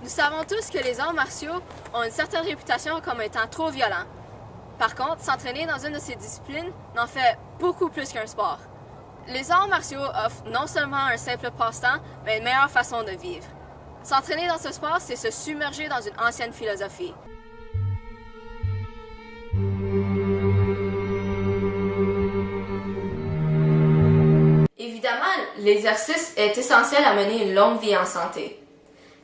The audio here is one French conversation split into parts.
Nous savons tous que les arts martiaux ont une certaine réputation comme étant trop violents. Par contre, s'entraîner dans une de ces disciplines n'en fait beaucoup plus qu'un sport. Les arts martiaux offrent non seulement un simple passe-temps, mais une meilleure façon de vivre. S'entraîner dans ce sport, c'est se submerger dans une ancienne philosophie. Évidemment, l'exercice est essentiel à mener une longue vie en santé.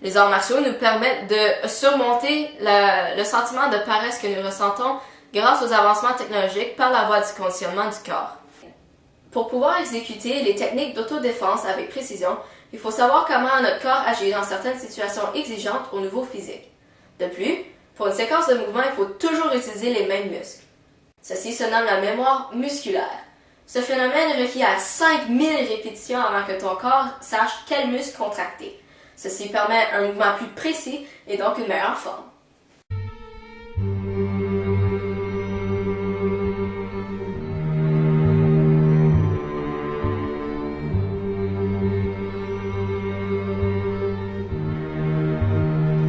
Les arts martiaux nous permettent de surmonter le sentiment de paresse que nous ressentons grâce aux avancements technologiques par la voie du conditionnement du corps. Pour pouvoir exécuter les techniques d'autodéfense avec précision, il faut savoir comment notre corps agit dans certaines situations exigeantes au niveau physique. De plus, pour une séquence de mouvements, il faut toujours utiliser les mêmes muscles. Ceci se nomme la mémoire musculaire. Ce phénomène requiert 5000 répétitions avant que ton corps sache quel muscle contracter. Ceci permet un mouvement plus précis et donc une meilleure forme.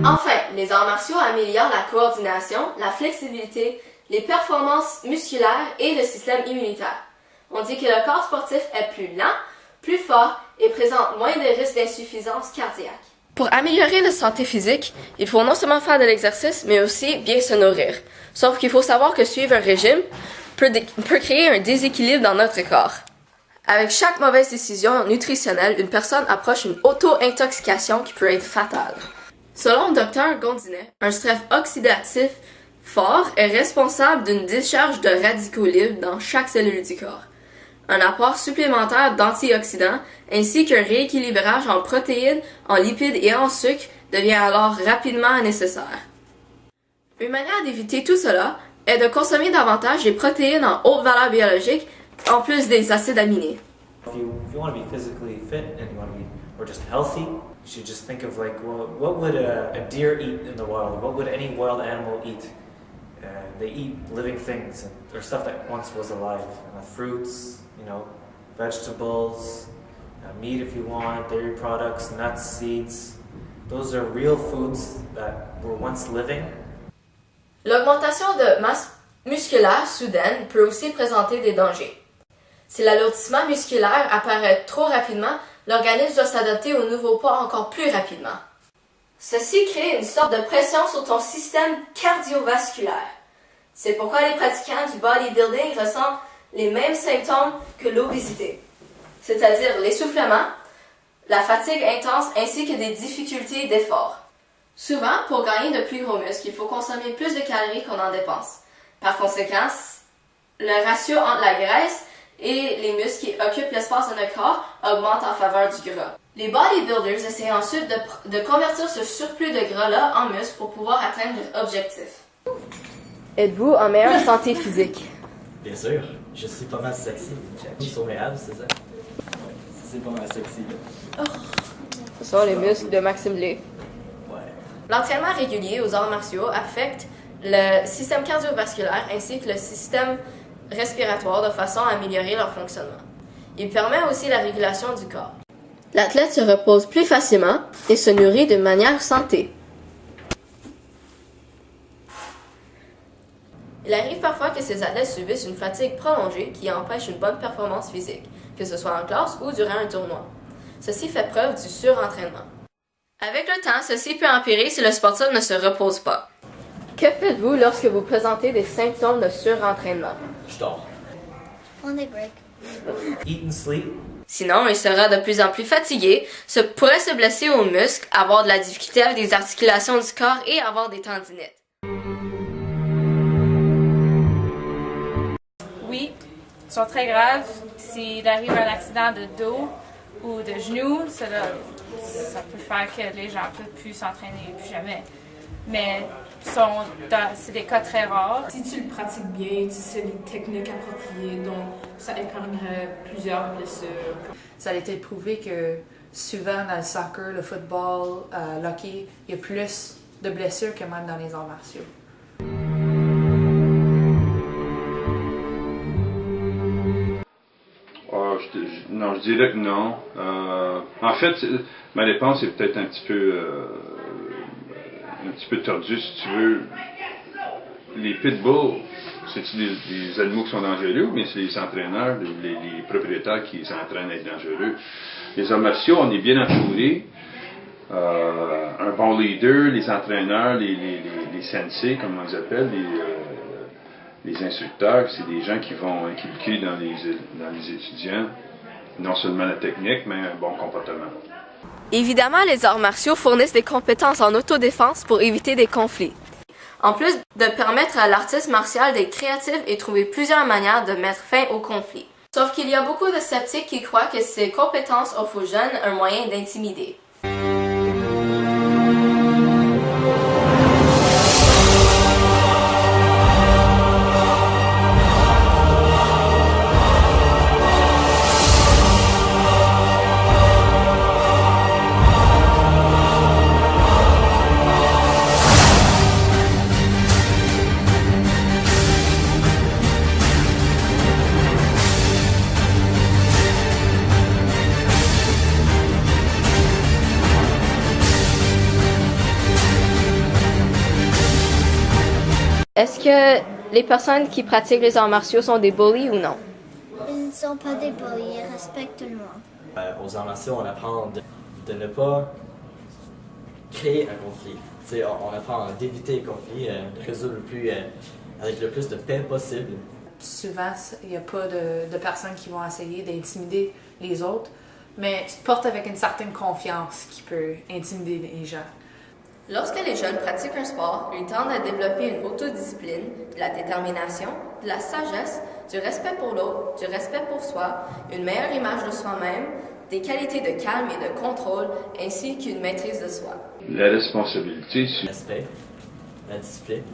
Enfin, les arts martiaux améliorent la coordination, la flexibilité, les performances musculaires et le système immunitaire. On dit que le corps sportif est plus lent, plus fort et présente moins de risques d'insuffisance cardiaque. Pour améliorer la santé physique, il faut non seulement faire de l'exercice, mais aussi bien se nourrir. Sauf qu'il faut savoir que suivre un régime peut créer un déséquilibre dans notre corps. Avec chaque mauvaise décision nutritionnelle, une personne approche une auto-intoxication qui peut être fatale. Selon le Dr Gondinet, un stress oxydatif fort est responsable d'une décharge de radicaux libres dans chaque cellule du corps. Un apport supplémentaire d'antioxydants ainsi qu'un rééquilibrage en protéines, en lipides et en sucre devient alors rapidement nécessaire. Une manière d'éviter tout cela est de consommer davantage des protéines en haute valeur biologique en plus des acides aminés. If you want to be physically fit and you want to be or just healthy, you should just think of like, well, what would a deer eat in the wild? What would any wild animal eat? They eat living things or stuff that once was alive. Fruits, vegetables, meat if you want, dairy products, nuts, seeds. Those are real foods that were once living. L'augmentation de masse musculaire soudaine peut aussi présenter des dangers. Si l'alourdissement musculaire apparaît trop rapidement, l'organisme doit s'adapter au nouveau poids encore plus rapidement. Ceci crée une sorte de pression sur ton système cardiovasculaire. C'est pourquoi les pratiquants du bodybuilding ressentent les mêmes symptômes que l'obésité, c'est-à-dire l'essoufflement, la fatigue intense ainsi que des difficultés d'effort. Souvent, pour gagner de plus gros muscles, il faut consommer plus de calories qu'on en dépense. Par conséquent, le ratio entre la graisse et les muscles qui occupent l'espace de notre corps augmente en faveur du gras. Les bodybuilders essaient ensuite de convertir ce surplus de gras-là en muscles pour pouvoir atteindre leur objectif. Êtes-vous en meilleure santé physique? Bien sûr, je suis pas mal sexy. J'ai sur mes abs, c'est ça? C'est pas mal sexy, là. Ce sont les muscles de Maxime Blé. Ouais. L'entraînement régulier aux arts martiaux affecte le système cardiovasculaire ainsi que le système respiratoire de façon à améliorer leur fonctionnement. Il permet aussi la régulation du corps. L'athlète se repose plus facilement et se nourrit de manière santé. Il arrive parfois que ces athlètes subissent une fatigue prolongée qui empêche une bonne performance physique, que ce soit en classe ou durant un tournoi. Ceci fait preuve du surentraînement. Avec le temps, ceci peut empirer si le sportif ne se repose pas. Que faites-vous lorsque vous présentez des symptômes de surentraînement? Je dors. On des breaks. Eat and sleep. Sinon, il sera de plus en plus fatigué, pourrait se blesser aux muscles, avoir de la difficulté avec des articulations du corps et avoir des tendinites. Oui, ils sont très graves. S'il arrive un accident de dos ou de genou, ça peut faire que les gens ne peuvent plus s'entraîner, plus jamais. Mais c'est des cas très rares. Si tu le pratiques bien, tu sais les techniques appropriées, donc ça épargnerait plusieurs blessures. Ça a été prouvé que souvent dans le soccer, le football, l'hockey, il y a plus de blessures que même dans les arts martiaux. Non, je dirais que non. En fait, ma réponse est peut-être un petit peu petit peu tordu, si tu veux. Les pitbulls, c'est-tu des animaux qui sont dangereux, mais c'est les entraîneurs, les propriétaires qui les entraînent à être dangereux. Les arts martiaux, on est bien entourés. Un bon leader, les entraîneurs, les sensei, comme on les appelle, les instructeurs, c'est des gens qui vont inculquer dans les étudiants non seulement la technique, mais un bon comportement. Évidemment, les arts martiaux fournissent des compétences en autodéfense pour éviter des conflits. En plus de permettre à l'artiste martial d'être créatif et trouver plusieurs manières de mettre fin au conflit. Sauf qu'il y a beaucoup de sceptiques qui croient que ces compétences offrent aux jeunes un moyen d'intimider. Est-ce que les personnes qui pratiquent les arts martiaux sont des bullies ou non? Ils ne sont pas des bullies, ils respectent tout le monde. Aux arts martiaux, on apprend de ne pas créer un conflit. T'sais, on apprend d'éviter les conflits, de résoudre avec le plus de paix possible. Souvent, il n'y a pas de personnes qui vont essayer d'intimider les autres, mais tu te portes avec une certaine confiance qui peut intimider les gens. Lorsque les jeunes pratiquent un sport, ils tendent à développer une autodiscipline, de la détermination, de la sagesse, du respect pour l'autre, du respect pour soi, une meilleure image de soi-même, des qualités de calme et de contrôle, ainsi qu'une maîtrise de soi. La responsabilité, Le respect, la discipline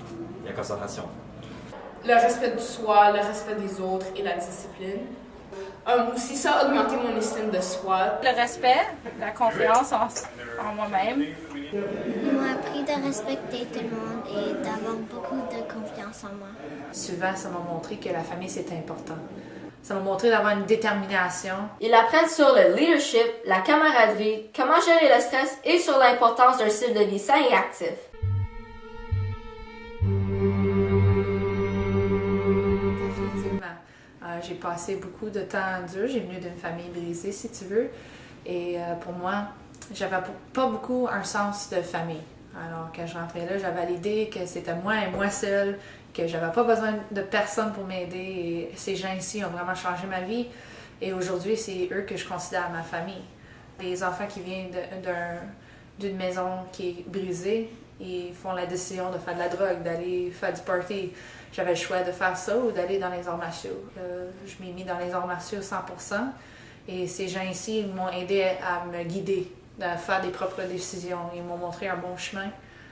et la concentration. Le respect de soi, le respect des autres et la discipline. Aussi, ça a augmenté mon estime de soi. Le respect, la confiance en moi-même. Ils m'ont appris de respecter tout le monde et d'avoir beaucoup de confiance en moi. Souvent, ça m'a montré que la famille, c'est important. Ça m'a montré d'avoir une détermination. Ils apprennent sur le leadership, la camaraderie, comment gérer le stress et sur l'importance d'un style de vie sain et actif. Définitivement. J'ai passé beaucoup de temps dur. J'ai venu d'une famille brisée, si tu veux. Et pour moi, j'avais pas beaucoup un sens de famille. Alors, quand je rentrais là, j'avais l'idée que c'était moi et moi seule, que j'avais pas besoin de personne pour m'aider. Et ces gens ici ont vraiment changé ma vie. Et aujourd'hui, c'est eux que je considère ma famille. Les enfants qui viennent d'une maison qui est brisée, ils font la décision de faire de la drogue, d'aller faire du party. J'avais le choix de faire ça ou d'aller dans les arts martiaux. Je m'ai mis dans les arts martiaux 100%. Et ces gens ici m'ont aidé à me guider, à faire des propres décisions. Ils m'ont montré un bon chemin.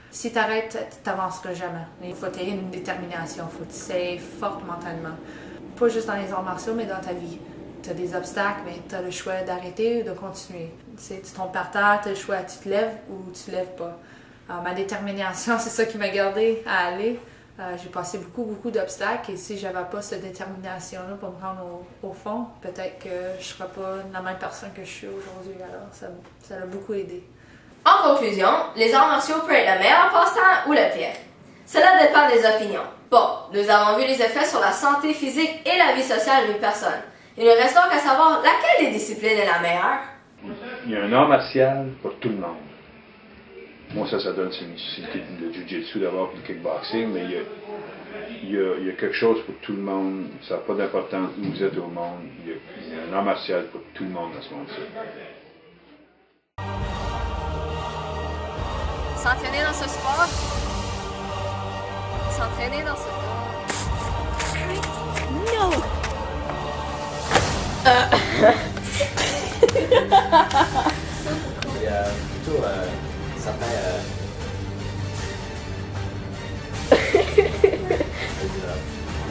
Si tu arrêtes, tu n'avanceras jamais. Il faut avoir une détermination, il faut que tu sois forte mentalement. Pas juste dans les arts martiaux, mais dans ta vie. Tu as des obstacles, mais tu as le choix d'arrêter ou de continuer. Tu tombes par terre, tu as le choix, tu te lèves ou tu te lèves pas. Alors, ma détermination, c'est ça qui m'a gardé à aller. J'ai passé beaucoup d'obstacles et si j'avais pas cette détermination-là pour me rendre au fond, peut-être que je serais pas la même personne que je suis aujourd'hui. Alors, ça m'a beaucoup aidé. En conclusion, les arts martiaux peuvent être le meilleur passe-temps ou le pire. Cela dépend des opinions. Bon, nous avons vu les effets sur la santé physique et la vie sociale d'une personne. Il ne reste donc à savoir laquelle des disciplines est la meilleure. il y a un art martial pour tout le monde. Moi, ça donne c'est le jiu-jitsu d'abord puis le kickboxing, mais il y a quelque chose pour tout le monde. Ça n'a pas d'importance où vous êtes au monde. Il y a un art martial pour tout le monde dans ce monde-ci. S'entraîner dans ce sport. S'entraîner dans ce... No! Il y a plutôt certains...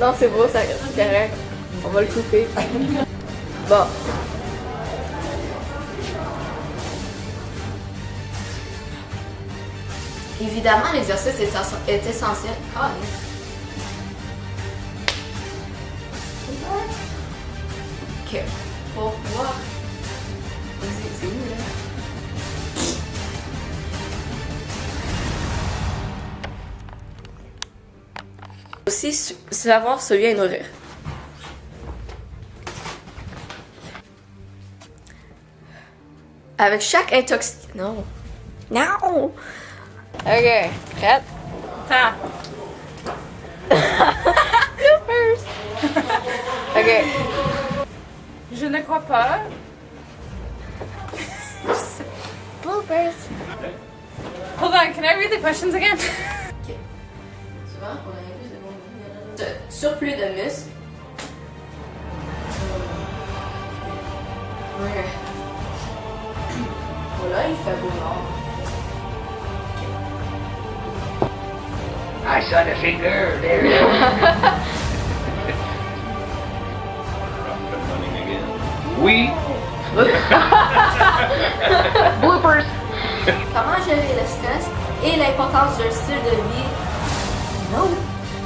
Non, c'est beau, ça, c'est correct. On va le couper. Bon. Évidemment, l'exercice est essentiel. Ok. Pour pouvoir... C'est où, là? aussi savoir se bien nourrir. Avec chaque intoxication... Non. Non! Ok, prête? Ta. Ok. Je ne crois pas. Bloopers. Hold on, can I read the questions again? Souvent, on a un plus de bon surplus de muscles. Ouais. Voilà, il fait beau noir. I saw the finger there. Running again. Oui. Bloopers. Comment gérer le stress et l'importance d'un style de vie. Non.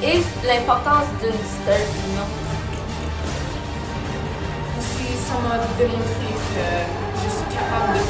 Et l'importance d'une style. Non. Aussi, ça m'a démontré que je suis capable de